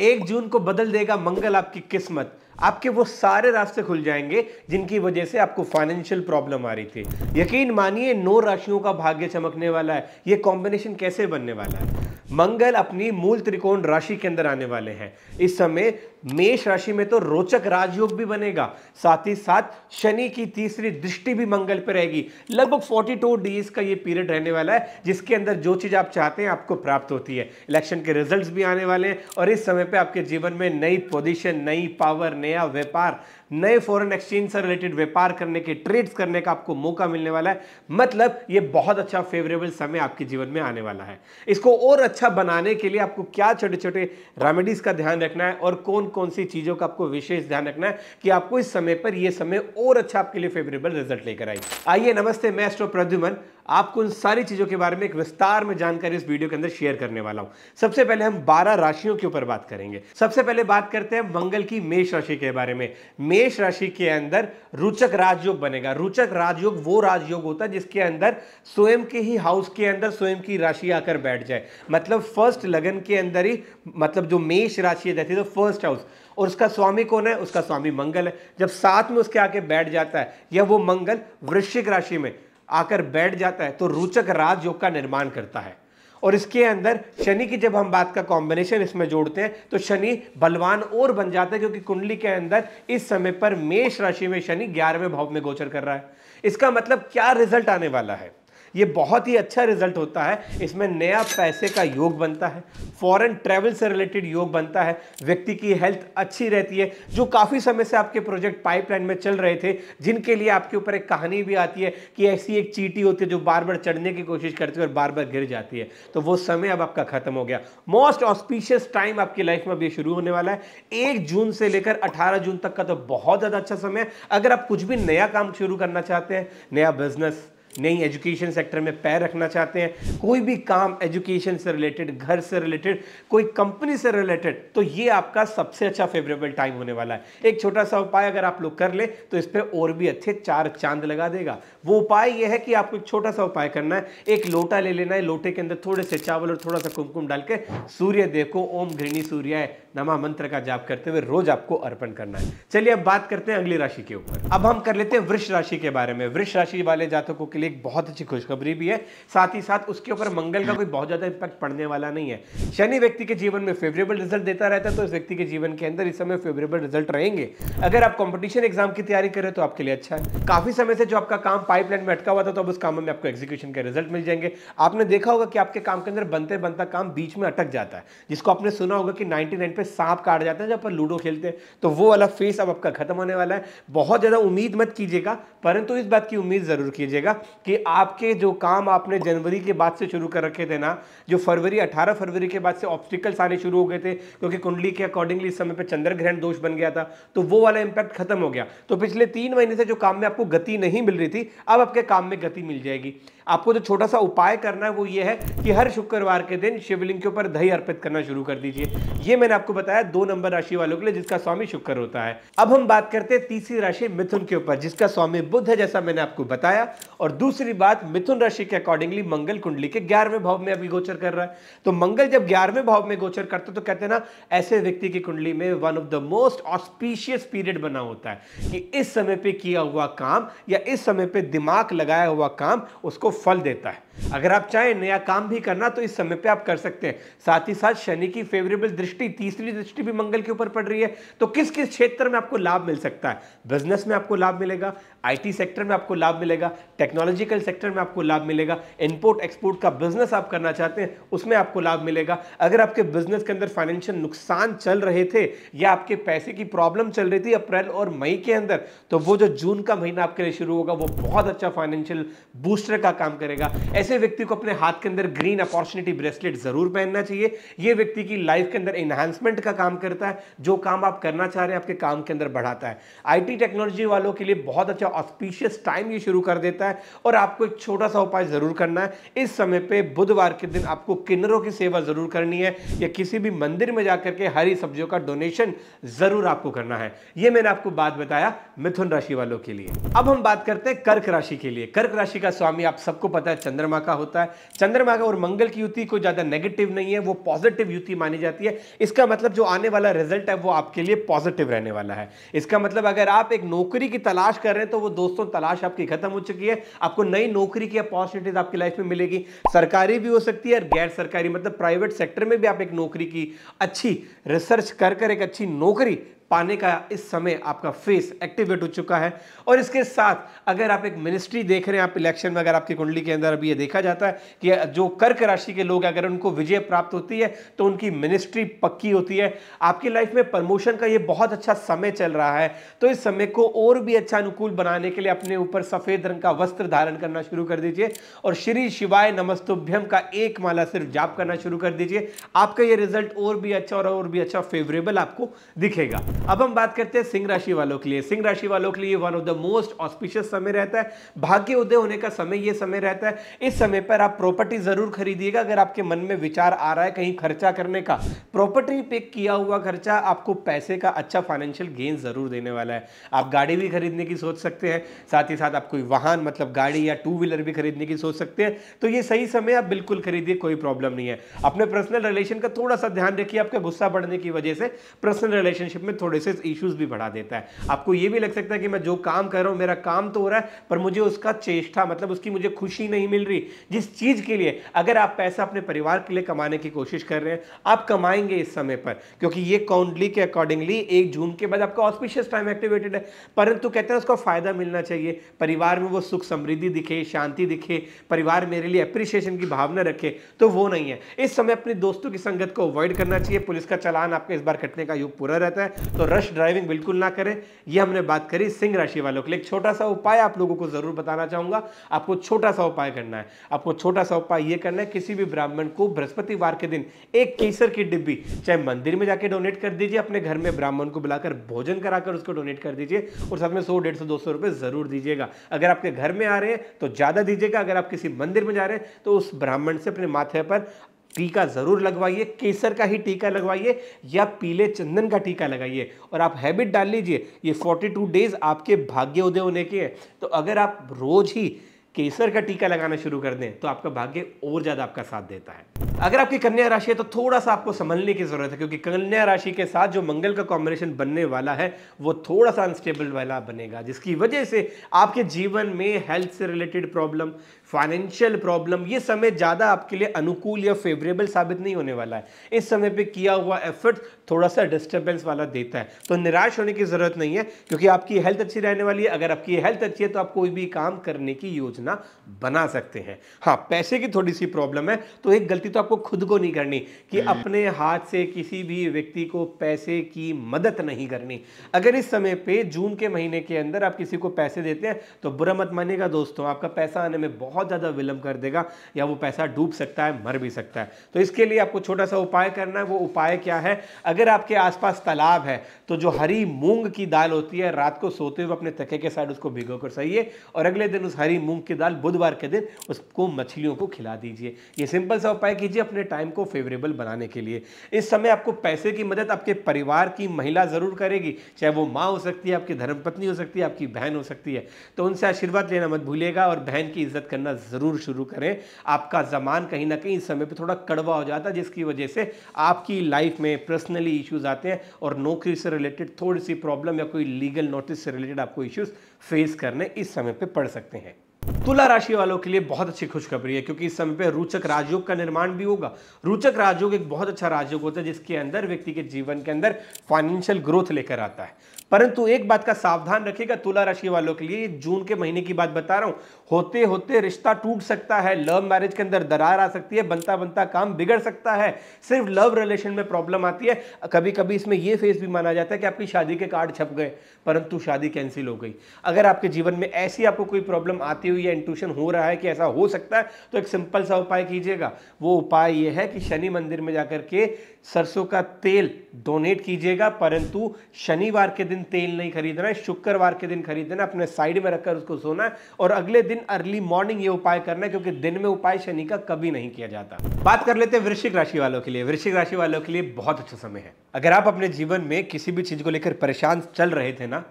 1 जून को बदल देगा मंगल आपकी किस्मत। आपके वो सारे रास्ते खुल जाएंगे जिनकी वजह से आपको फाइनेंशियल प्रॉब्लम आ रही थी। यकीन मानिए 9 राशियों का भाग्य चमकने वाला है। ये कॉम्बिनेशन कैसे बनने वाला है? मंगल अपनी मूल त्रिकोण राशि के अंदर आने वाले हैं। इस समय मेष राशि में तो रोचक राजयोग भी बनेगा, साथ ही साथ शनि की तीसरी दृष्टि भी मंगल पर रहेगी। लगभग 42 डेज का ये पीरियड रहने वाला है, जिसके अंदर जो चीज आप चाहते हैं आपको प्राप्त होती है। इलेक्शन के रिजल्ट्स भी आने वाले हैं और इस समय पे आपके जीवन में नई पोजीशन, नई पावर, नया व्यापार, नए फॉरेन एक्सचेंज से रिलेटेड व्यापार करने के, ट्रेड्स करने का आपको मौका मिलने वाला है। मतलब ये बहुत अच्छा फेवरेबल समय आपके जीवन में आने वाला है। इसको और अच्छा बनाने के लिए आपको क्या छोटे छोटे रेमेडीज का ध्यान रखना है और कौन कौन सी चीजों का आपको विशेष ध्यान रखना है कि आपको इस समय पर यह समय और अच्छा आपके लिए फेवरेबल रिजल्ट लेकर आए। आइए, नमस्ते, मैं एस्ट्रो प्रद्युमन आपको उन सारी चीजों के बारे में एक विस्तार में जानकारी इस वीडियो के अंदर शेयर करने वाला हूं। सबसे पहले हम 12 राशियों के ऊपर बात करेंगे। सबसे पहले बात करते हैं मंगल की मेष राशि के बारे में। मेष राशि के अंदर रोचक राजयोग बनेगा। रोचक राजयोग वो राजयोग होता है जिसके अंदर स्वयं के ही हाउस के अंदर स्वयं की राशि आकर बैठ जाए। मतलब फर्स्ट लगन के अंदर ही, मतलब जो मेष राशि रहती है तो फर्स्ट हाउस, और उसका स्वामी कौन है? उसका स्वामी मंगल है। जब साथ में उसके आके बैठ जाता है या वो मंगल वृश्चिक राशि में आकर बैठ जाता है तो रोचक राजयोग का निर्माण करता है। और इसके अंदर शनि की जब हम बात का कॉम्बिनेशन इसमें जोड़ते हैं तो शनि बलवान और बन जाता है, क्योंकि कुंडली के अंदर इस समय पर मेष राशि में शनि 11वें भाव में गोचर कर रहा है। इसका मतलब क्या रिजल्ट आने वाला है? ये बहुत ही अच्छा रिजल्ट होता है। इसमें नया पैसे का योग बनता है, फॉरेन ट्रैवल से रिलेटेड योग बनता है, व्यक्ति की हेल्थ अच्छी रहती है। जो काफी समय से आपके प्रोजेक्ट पाइपलाइन में चल रहे थे, जिनके लिए आपके ऊपर एक कहानी भी आती है कि ऐसी एक चींटी होती है जो बार बार चढ़ने की कोशिश करती है और बार बार गिर जाती है, तो वो समय अब आपका खत्म हो गया। मोस्ट ऑस्पिशियस टाइम आपकी लाइफ में अभी शुरू होने वाला है। 1 जून से लेकर 18 जून तक का तो बहुत ज्यादा अच्छा समय है। अगर आप कुछ भी नया काम शुरू करना चाहते हैं, नया बिजनेस, नई एजुकेशन सेक्टर में पैर रखना चाहते हैं, कोई भी काम एजुकेशन से रिलेटेड, घर से रिलेटेड, कोई कंपनी से रिलेटेड, तो ये आपका सबसे अच्छा फेवरेबल टाइम होने वाला है। एक छोटा सा उपाय अगर आप लोग कर ले तो इस पे और भी अच्छे 4 चांद लगा देगा। वो उपाय ये है कि आपको एक छोटा सा उपाय करना है। एक लोटा ले लेना है, लोटे के अंदर थोड़े से चावल और थोड़ा सा कुमकुम डाल के सूर्य देव को ओम घृणी सूर्याय नमः मंत्र का जाप करते हुए रोज आपको अर्पण करना है। चलिए अब बात करते हैं अगली राशि के ऊपर। अब हम कर लेते हैं वृष राशि के बारे में। वृष राशि वाले जातकों के लिए एक बहुत अच्छी खुशखबरी भी है, साथ ही साथ उसके ऊपर मंगल का कोई बहुत ज्यादा इंपैक्ट पड़ने वाला नहीं है। शनि व्यक्ति के जीवन में फेवरेबल रिजल्ट देता रहता है, तो इस व्यक्ति के जीवन के अंदर इस समय फेवरेबल रिजल्ट रहेंगे। अगर आप कंपटीशन एग्जाम की तैयारी कर रहे हो तो आपके लिए अच्छा है। काफी समय से जो आपका काम पाइपलाइन में अटका हुआ था, तो अब उस काम में आपको एग्जीक्यूशन के रिजल्ट मिल जाएंगे। आपने देखा होगा कि आपके काम के अंदर बनते बनता काम बीच में अटक जाता है, जिसको आपने सुना होगा कि 99 पे सांप काट जाता है जब आप लूडो खेलते हैं, तो वो वाला फेस अब आपका खत्म होने वाला है। बहुत ज्यादा उम्मीद मत कीजिएगा, परंतु इस बात की उम्मीद जरूर कीजिएगा कि आपके जो काम आपने जनवरी के बाद से शुरू कर रखे थे ना, जो फरवरी 18 फरवरी के बाद से ऑब्स्टिकल्स आने शुरू हो गए थे, क्योंकि कुंडली के अकॉर्डिंगली इस समय पे चंद्र ग्रहण दोष बन गया था, तो वो वाला इंपैक्ट खत्म हो गया। तो पिछले 3 महीने से जो काम में आपको गति नहीं मिल रही थी, अब आपके काम में गति मिल जाएगी। आपको जो छोटा सा उपाय करना है वो ये है कि हर शुक्रवार के दिन शिवलिंग के ऊपर दही अर्पित करना शुरू कर दीजिए। ये मैंने आपको बताया 2 नंबर राशि वालों के लिए, जिसका स्वामी शुक्र होता है। अब हम बात करते हैं तीसरी राशि मिथुन के ऊपर, जिसका स्वामी बुध है, जैसा मैंने आपको बताया। और दूसरी बात, मिथुन राशि के अकॉर्डिंगली मंगल कुंडली के 11वें भाव में अभी गोचर कर रहा है। तो मंगल जब 11वें भाव में गोचर करता है तो कहते हैं ना, ऐसे व्यक्ति की कुंडली में one of the most auspicious period बना होता है कि इस समय पे किया हुआ काम या इस समय पे दिमाग लगाया हुआ काम उसको फल देता है। अगर आप चाहें नया काम भी करना तो इस समय पे आप कर सकते हैं। साथ ही साथ शनि की फेवरेबल दृष्टि, तीसरी दृष्टि भी मंगल के ऊपर पड़ रही है। तो किस किस क्षेत्र में आपको लाभ मिल सकता है? बिजनेस में आपको लाभ मिलेगा, आईटी सेक्टर में आपको लाभ मिलेगा, टेक्नोलॉजिकल सेक्टर में आपको लाभ मिलेगा, इंपोर्ट एक्सपोर्ट का बिजनेस आप करना चाहते हैं उसमें आपको लाभ मिलेगा। अगर आपके बिजनेस के अंदर फाइनेंशियल नुकसान चल रहे थे या आपके पैसे की प्रॉब्लम चल रही थी अप्रैल और मई के अंदर, तो वो जो जून का महीना आपके लिए शुरू होगा वो बहुत अच्छा फाइनेंशियल बूस्टर का काम करेगा। ऐसे व्यक्ति को अपने हाथ के अंदर ग्रीन अपॉर्चुनिटी ब्रेसलेट जरूर पहनना चाहिए। यह व्यक्ति की लाइफ के अंदर एनहांसमेंट का काम करता है, जो काम आप करना चाह रहे हैं आपके काम के अंदर बढ़ाता है। आईटी टेक्नोलॉजी वालों के लिए बहुत अच्छा ऑस्पिशियस टाइम ये शुरू कर देता है। और आपको एक छोटा सा उपाय जरूर करना है, इस समय पे बुधवार के दिन आपको किन्नरों की सेवा जरूर करनी है या किसी भी मंदिर में जाकर के हरी सब्जियों का डोनेशन जरूर आपको करना है। यह मैंने आपको बात बताया मिथुन राशि वालों के लिए। अब हम बात करते हैं कर्क राशि के लिए। कर्क राशि का स्वामी आप सबको पता है चंद्रमा चंद्रमा का होता है। चंद्रमा का और मंगल की युति कोई ज्यादा नेगेटिव नहीं है, वो पॉजिटिव युति मानी जाती है। इसका मतलब जो आने वाला रिजल्ट है वो आपके लिए पॉजिटिव रहने वाला है। इसका मतलब अगर आप एक नौकरी की तलाश कर रहे हैं तो वो दोस्तों तलाश आपकी खत्म हो चुकी है। आपको नई नौकरी की अपॉर्चुनिटीज आपकी लाइफ में मिलेगी। सरकारी भी हो सकती है और गैर सरकारी, मतलब प्राइवेट सेक्टर में भी आप एक नौकरी की अच्छी रिसर्च कर एक अच्छी नौकरी पाने का इस समय आपका फेस एक्टिवेट हो चुका है। और इसके साथ अगर आप एक मिनिस्ट्री देख रहे हैं, आप इलेक्शन में अगर आपकी कुंडली के अंदर अभी ये देखा जाता है कि जो कर्क राशि के लोग अगर उनको विजय प्राप्त होती है तो उनकी मिनिस्ट्री पक्की होती है। आपकी लाइफ में प्रमोशन का ये बहुत अच्छा समय चल रहा है। तो इस समय को और भी अच्छा अनुकूल बनाने के लिए अपने ऊपर सफेद रंग का वस्त्र धारण करना शुरू कर दीजिए और श्री शिवाय नमस्तुभ्यम का एक माला सिर्फ जाप करना शुरू कर दीजिए। आपका ये रिजल्ट और भी अच्छा फेवरेबल आपको दिखेगा। अब हम बात करते हैं सिंह राशि वालों के लिए। सिंह राशि वालों के लिए one of the most auspicious समय रहता है, भाग्य उदय होने का समय ये समय रहता है। इस समय पर आप प्रॉपर्टी जरूर खरीदिएगा। अगर आपके मन में विचार आ रहा है कहीं खर्चा करने का, प्रॉपर्टी पे किया हुआ खर्चा आपको पैसे का अच्छा फाइनेंशियल गेन जरूर देने वाला है। आप गाड़ी भी खरीदने की सोच सकते हैं, साथ ही साथ आप कोई वाहन मतलब गाड़ी या टू व्हीलर भी खरीदने की सोच सकते हैं। तो ये सही समय आप बिल्कुल खरीदिए, कोई प्रॉब्लम नहीं है। अपने पर्सनल रिलेशन का थोड़ा सा ध्यान रखिए, आपका गुस्सा बढ़ने की वजह से पर्सनल रिलेशनशिप में थोड़े से इश्यूज भी बढ़ा देता है। आपको ये भी लग सकता है कि मैं जो काम कर रहा हूं मेरा काम तो हो रहा है पर मुझे उसका चेष्टा मतलब उसकी मुझे खुशी नहीं मिल रही। जिस चीज के लिए अगर आप पैसा अपने परिवार के लिए कमाने की कोशिश कर रहे हैं आप कमाएंगे इस समय पर, क्योंकि ये काउंडली के अकॉर्डिंगली 1 जून के बाद आपका ऑस्पिशियस टाइम एक्टिवेटेड है। परंतु कहते हैं उसका फायदा मिलना चाहिए, परिवार में वो सुख समृद्धि दिखे, शांति दिखे, परिवार मेरे लिए एप्रिसिएशन की भावना रखे, तो वो नहीं है। इस समय अपने दोस्तों की संगत को अवॉइड करना चाहिए। पुलिस का चालान आपके इस बार कटने का योग पूरा रहता है, तो रश ड्राइविंग बिल्कुल ना करें। ये हमने बात करी सिंह राशि वालों के लिए। एक छोटा सा उपाय आप लोगों को जरूर बताना चाहूंगा। आपको छोटा सा उपाय करना है, आपको छोटा सा उपाय ये करना है, किसी भी ब्राह्मण को बृहस्पतिवार के दिन एक केसर की डिब्बी चाहे मंदिर में जाके डोनेट कर दीजिए, अपने घर में ब्राह्मण को बुलाकर भोजन कराकर उसको डोनेट कर दीजिए और साथ में 100, 150, 200 रुपए जरूर दीजिएगा। अगर आपके घर में आ रहे हैं तो ज्यादा दीजिएगा, अगर आप किसी मंदिर में जा रहे हैं तो उस ब्राह्मण से अपने माथे पर टीका जरूर लगवाइए, केसर का ही टीका लगवाइए या पीले चंदन का टीका लगाइए और आप हैबिट डाल लीजिए। ये 42 डेज आपके भाग्य उदय होने के हैं, तो अगर आप रोज ही केसर का टीका लगाना शुरू कर दें तो आपका भाग्य और ज्यादा आपका साथ देता है। अगर आपकी कन्या राशि है तो थोड़ा सा आपको संभलने की जरूरत है, क्योंकि कन्या राशि के साथ जो मंगल का कॉम्बिनेशन बनने वाला है वो थोड़ा सा अनस्टेबल वाला बनेगा, जिसकी वजह से आपके जीवन में हेल्थ से रिलेटेड प्रॉब्लम, फाइनेंशियल प्रॉब्लम, ये समय ज्यादा आपके लिए अनुकूल या फेवरेबल साबित नहीं होने वाला है। इस समय पे किया हुआ एफर्ट थोड़ा सा डिस्टर्बेंस वाला देता है, तो निराश होने की जरूरत नहीं है, क्योंकि आपकी हेल्थ अच्छी रहने वाली है। अगर आपकी हेल्थ अच्छी है तो आप कोई भी काम करने की योजना बना सकते हैं। हाँ, पैसे की थोड़ी सी प्रॉब्लम है, तो एक गलती तो आपको खुद को नहीं करनी कि अपने हाथ से किसी भी व्यक्ति को पैसे की मदद नहीं करनी। अगर इस समय पे जून के महीने के अंदर आप किसी को पैसे देते हैं तो बुरा मत मानिएगा दोस्तों, आपका पैसा आने में बहुत ज्यादा विलंब कर देगा या वो पैसा डूब सकता है, मर भी सकता है। तो इसके लिए आपको छोटा सा उपाय करना है। वो उपाय क्या है? अगर आपके आसपास तालाब है तो जो हरी मूंग की दाल होती है, रात को सोते हुए अपने तके के साइड उसको भिगो कर सहिए और अगले दिन उस हरी मूंग की दाल बुधवार के दिन उसको मछलियों को खिला दीजिए। ये सिंपल सा उपाय कीजिए अपने टाइम को फेवरेबल बनाने के लिए। इस समय आपको पैसे की मदद आपके परिवार की महिला जरूर करेगी, चाहे वो माँ हो सकती है, आपकी धर्मपत्नी हो सकती है, आपकी बहन हो सकती है, तो उनसे आशीर्वाद लेना मत भूलिएगा और बहन की इज्जत करना जरूर शुरू करें। आपका जमान कहीं ना कहीं इस समय पे थोड़ा कड़वा हो जाता है, जिसकी वजह से आपकी लाइफ में पर्सनली इश्यूज आते हैं और नौकरी से रिलेटेड थोड़ी सी प्रॉब्लम या कोई लीगल नोटिस से रिलेटेड आपको इश्यूज फेस करने इस समय पे पड़ सकते हैं। तुला राशि वालों के लिए बहुत अच्छी खुशखबरी है, क्योंकि इस समय पे रोचक राजयोग का निर्माण भी होगा। रोचक राजयोग एक बहुत अच्छा राजयोग होता है जिसके अंदर व्यक्ति के जीवन के अंदर फाइनेंशियल ग्रोथ लेकर आता है। परंतु एक बात का सावधान रखिएगा तुला राशि वालों के लिए, जून के महीने की बात बता रहा हूं, होते होते रिश्ता टूट सकता है, लव मैरिज के अंदर दरार आ सकती है, बनता बनता काम बिगड़ सकता है। सिर्फ लव रिलेशन में प्रॉब्लम आती है। कभी कभी इसमें यह फेस भी माना जाता है कि आपकी शादी के कार्ड छप गए परंतु शादी कैंसिल हो गई। अगर आपके जीवन में ऐसी आपको कोई प्रॉब्लम आती हुई या इंट्यूशन हो रहा है कि ऐसा हो सकता है, तो एक सिंपल सा उपाय कीजिएगा। वो उपाय यह है कि शनि मंदिर में जाकर के सरसों का तेल डोनेट कीजिएगा, परंतु शनिवार के दिन तेल नहीं खरीदना है, शुक्रवार के दिन खरीदना, अपने साइड में रखकर उसको सोना है और अगले दिन अर्ली मॉर्निंग ये उपाय करना है, क्योंकि दिन में उपाय शनि का कभी नहीं किया जाता। बात कर लेते हैं वृश्चिक राशि वालों के लिए। वृश्चिक राशि वालों के लिए बहुत अच्छा समय है। अगर आप अपने जीवन में किसी भी चीज को लेकर परेशान चल रहे थे ना,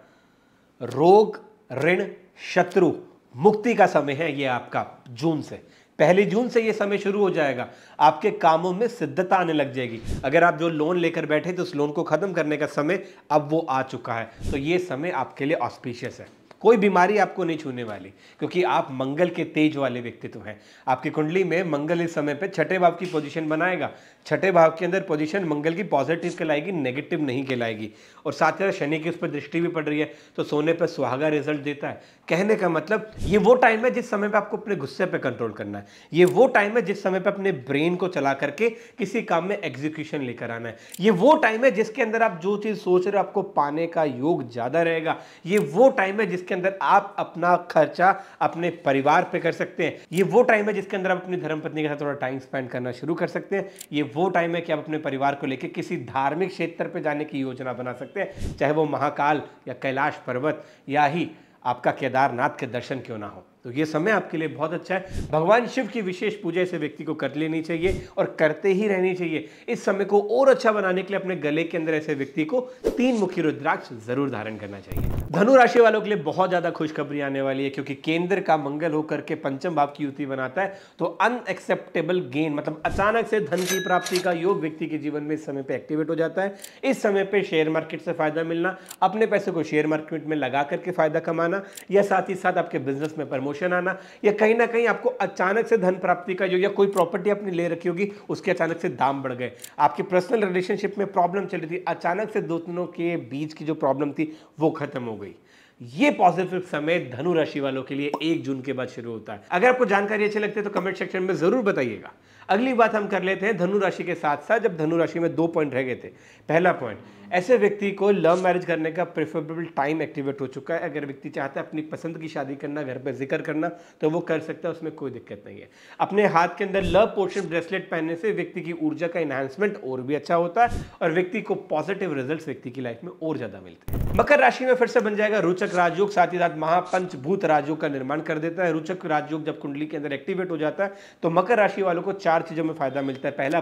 रोग, ऋण, शत्रु मुक्ति का समय है ये आपका जून से। 1 जून से ये समय शुरू हो जाएगा, आपके कामों में सिद्धता आने लग जाएगी। अगर आप जो लोन लेकर बैठे तो उस लोन को खत्म करने का समय अब वो आ चुका है। तो ये समय आपके लिए ऑस्पिशियस है। कोई बीमारी आपको नहीं छूने वाली, क्योंकि आप मंगल के तेज वाले व्यक्तित्व हैं। आपकी कुंडली में मंगल इस समय पे छठे भाव की पोजीशन बनाएगा। छठे भाव के अंदर पोजीशन मंगल की पॉजिटिव कहलाएगी, नेगेटिव नहीं कहलाएगी। और साथ ही शनि की उस पर दृष्टि भी पड़ रही है, तो सोने पर सुहागा रिजल्ट देता है। कहने का मतलब ये वो टाइम है जिस समय पे आपको अपने गुस्से पे कंट्रोल करना है। ये वो टाइम है जिस समय पे अपने ब्रेन को चला करके किसी काम में एग्जीक्यूशन लेकर आना है। ये वो टाइम है जिसके अंदर आप जो चीज सोच रहे हो आपको पाने का योग ज्यादा रहेगा। ये वो टाइम है जिसके अंदर आप अपना खर्चा अपने परिवार पे कर सकते हैं। ये वो टाइम है जिसके अंदर आप अपनी धर्मपत्नी के साथ थोड़ा टाइम स्पेंड करना शुरू कर सकते हैं। ये वो टाइम है कि आप अपने परिवार को लेकर किसी धार्मिक क्षेत्र पे जाने की योजना बना सकते हैं, चाहे वो महाकाल या कैलाश पर्वत या ही आपका केदारनाथ के दर्शन क्यों ना हो। तो ये समय आपके लिए बहुत अच्छा है। भगवान शिव की विशेष पूजा ऐसे व्यक्ति को कर लेनी चाहिए और करते ही रहनी चाहिए। इस समय को और अच्छा बनाने के लिए अपने गले के अंदर ऐसे व्यक्ति को 3 मुखी रुद्राक्ष जरूर धारण करना चाहिए। धनु राशि वालों के लिए बहुत ज्यादा खुशखबरी आने वाली है, क्योंकि केंद्र का मंगल होकर के पंचम भाव की युति बनाता है। तो अनएक्सेप्टेबल गेन मतलब अचानक से धन की प्राप्ति का योग व्यक्ति के जीवन में इस समय पे एक्टिवेट हो जाता है। इस समय पे शेयर मार्केट से फायदा मिलना, अपने पैसे को शेयर मार्केट में लगा करके फायदा कमाना, या साथ ही साथ आपके बिजनेस में प्रमोशन आना, या कहीं ना कहीं आपको अचानक से धन प्राप्ति का जो, या कोई प्रॉपर्टी आपने ले रखी होगी उसके अचानक से दाम बढ़ गए, आपके पर्सनल रिलेशनशिप में प्रॉब्लम चल रही थी, अचानक से दोनों के बीच की जो प्रॉब्लम थी वो खत्म हो गई। ये पॉजिटिव समय धनु राशि वालों के लिए 1 जून के बाद शुरू होता है। अगर आपको जानकारी अच्छी लगती है तो कमेंट सेक्शन में जरूर बताइएगा। अगली बात हम कर लेते हैं धनु राशि के साथ साथ, जब धनु राशि में 2 पॉइंट रह गए थे। पहला पॉइंट, ऐसे व्यक्ति को लव मैरिज करने का प्रेफरेबल टाइम एक्टिवेट हो चुका है। अगर व्यक्ति चाहता है अपनी पसंद की शादी करना, घर पर जिक्र करना, तो वो कर सकता है, उसमें कोई दिक्कत नहीं है। अपने हाथ के अंदर लव पोर्शन ब्रेसलेट पहनने से व्यक्ति की ऊर्जा का एनहांसमेंट और भी अच्छा होता है और व्यक्ति को पॉजिटिव रिजल्ट्स व्यक्ति की लाइफ में और ज्यादा मिलते हैं। मकर राशि में फिर से बन जाएगा रोचक राजयोग, साथ ही साथ महापंचभूत राजयोग का निर्माण कर देता है। रोचक राजयोग जब कुंडली के अंदर एक्टिवेट हो जाता है तो मकर राशि वालों को 4 चीजों में फायदा मिलता है। पहला,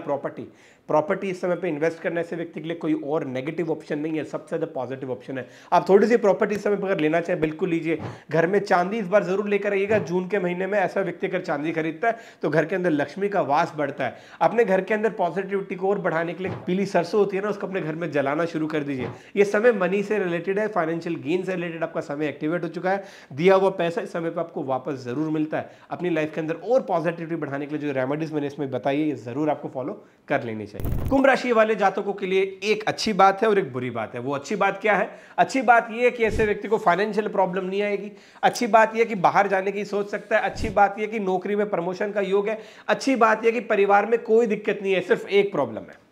प्रॉपर्टी इस समय पे इन्वेस्ट करने से व्यक्ति के लिए कोई और नेगेटिव ऑप्शन नहीं है, सबसे ज्यादा पॉजिटिव ऑप्शन है। आप थोड़ी सी प्रॉपर्टी इस समय पर अगर लेना चाहे बिल्कुल लीजिए। घर में चांदी इस बार जरूर लेकर आइएगा। जून के महीने में ऐसा व्यक्ति अगर चांदी खरीदता है तो घर के अंदर लक्ष्मी का वास बढ़ता है। अपने घर के अंदर पॉजिटिविटी को और बढ़ाने के लिए पीली सरसों होती है ना, उसको अपने घर में जलाना शुरू कर दीजिए। ये समय मनी से रिलेटेड है, फाइनेंशियल गेन से रिलेटेड आपका समय एक्टिवेट हो चुका है। दिया हुआ पैसा इस समय पर आपको वापस जरूर मिलता है। अपनी लाइफ के अंदर और पॉजिटिविटी बढ़ाने के लिए जो रेमेडीज मैंने इसमें बताई है, ये जरूर आपको फॉलो कर लेनी चाहिए। कुंभ राशि वाले जातकों के लिए एक अच्छी बात है और एक बुरी बात है। वो अच्छी बात क्या है? अच्छी बात यह है कि ऐसे व्यक्ति को फाइनेंशियल प्रॉब्लम नहीं आएगी। अच्छी बात यह है कि बाहर जाने की सोच सकता है। अच्छी बात यह है कि नौकरी में प्रमोशन का योग है। अच्छी बात यह है कि परिवार में कोई दिक्कत नहीं है, सिर्फ एक प्रॉब्लम है,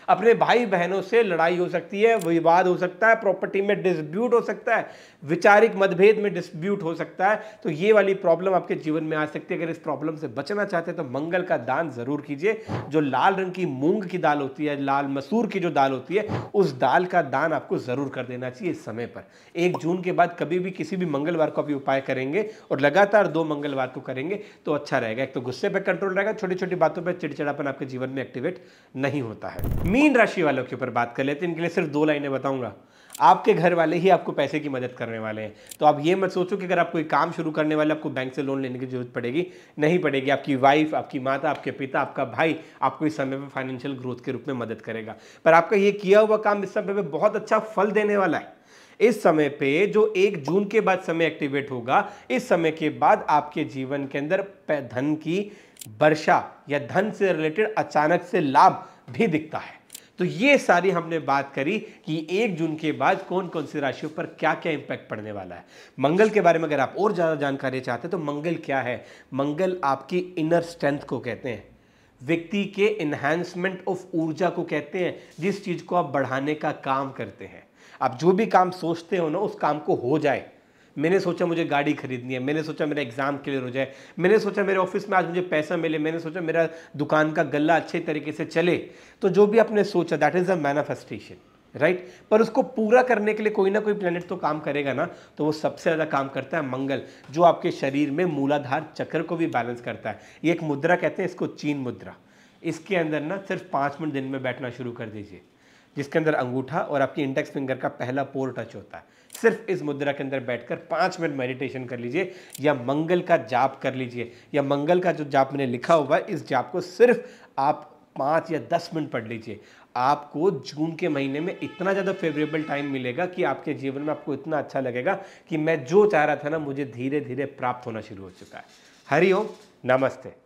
अपने भाई बहनों से लड़ाई हो सकती है, विवाद हो सकता है, प्रॉपर्टी में डिस्प्यूट हो सकता है, विचारिक मतभेद में डिस्प्यूट हो सकता है। तो ये वाली प्रॉब्लम आपके जीवन में आ सकती है। अगर इस प्रॉब्लम से बचना चाहते हैं तो मंगल का दान जरूर कीजिए। जो लाल रंग की मूंग की दाल होती है, लाल मसूर की जो दाल होती है, उस दाल का दान आपको जरूर कर देना चाहिए इस समय पर। 1 जून के बाद कभी भी किसी भी मंगलवार को आप उपाय करेंगे और लगातार 2 मंगलवार को करेंगे तो अच्छा रहेगा। एक तो गुस्से पर कंट्रोल रहेगा, छोटी छोटी बातों पर चिड़चिड़ापन आपके जीवन में एक्टिवेट नहीं होता है। मीन राशि वालों के ऊपर बात कर लेते हैं। इनके लिए सिर्फ 2 लाइनें बताऊंगा। आपके घर वाले ही आपको पैसे की मदद करने वाले हैं, तो आप ये मत सोचो कि अगर आप कोई काम शुरू करने वाले आपको बैंक से लोन लेने की जरूरत पड़ेगी, नहीं पड़ेगी। आपकी वाइफ, आपकी माता, आपके पिता, आपका भाई आपको इस समय पे फाइनेंशियल ग्रोथ के रूप में मदद करेगा। पर आपका ये किया हुआ काम इस समय पे बहुत अच्छा फल देने वाला है। इस समय पे जो 1 जून के बाद समय एक्टिवेट होगा, इस समय के बाद आपके जीवन के अंदर धन की वर्षा या धन से रिलेटेड अचानक से लाभ भी दिखता है। तो ये सारी हमने बात करी कि 1 जून के बाद कौन कौन सी राशियों पर क्या क्या इंपैक्ट पड़ने वाला है। मंगल के बारे में अगर आप और ज्यादा जानकारी चाहते हैं तो मंगल क्या है? मंगल आपकी इनर स्ट्रेंथ को कहते हैं, व्यक्ति के एनहांसमेंट ऑफ ऊर्जा को कहते हैं, जिस चीज को आप बढ़ाने का काम करते हैं। आप जो भी काम सोचते हो ना, उस काम को हो जाए। मैंने सोचा मुझे गाड़ी खरीदनी है, मैंने सोचा मेरा एग्जाम क्लियर हो जाए, मैंने सोचा मेरे ऑफिस में आज मुझे पैसा मिले, मैंने सोचा मेरा दुकान का गल्ला अच्छे तरीके से चले। तो जो भी आपने सोचा that is a manifestation, right. पर उसको पूरा करने के लिए कोई ना कोई प्लेनेट तो काम करेगा ना। तो वो सबसे ज्यादा काम करता है मंगल, जो आपके शरीर में मूलाधार चक्र को भी बैलेंस करता है। ये एक मुद्रा कहते हैं इसको, चीन मुद्रा। इसके अंदर ना सिर्फ 5 मिनट दिन में बैठना शुरू कर दीजिए। जिसके अंदर अंगूठा और आपकी इंडेक्स फिंगर का पहला पोर टच होता है। सिर्फ इस मुद्रा के अंदर बैठकर 5 मिनट मेडिटेशन कर लीजिए या मंगल का जाप कर लीजिए, या मंगल का जो जाप मैंने लिखा हुआ है इस जाप को सिर्फ आप 5 या 10 मिनट पढ़ लीजिए। आपको जून के महीने में इतना ज़्यादा फेवरेबल टाइम मिलेगा कि आपके जीवन में आपको इतना अच्छा लगेगा कि मैं जो चाह रहा था ना, मुझे धीरे धीरे प्राप्त होना शुरू हो चुका है। हरि ओम, नमस्ते।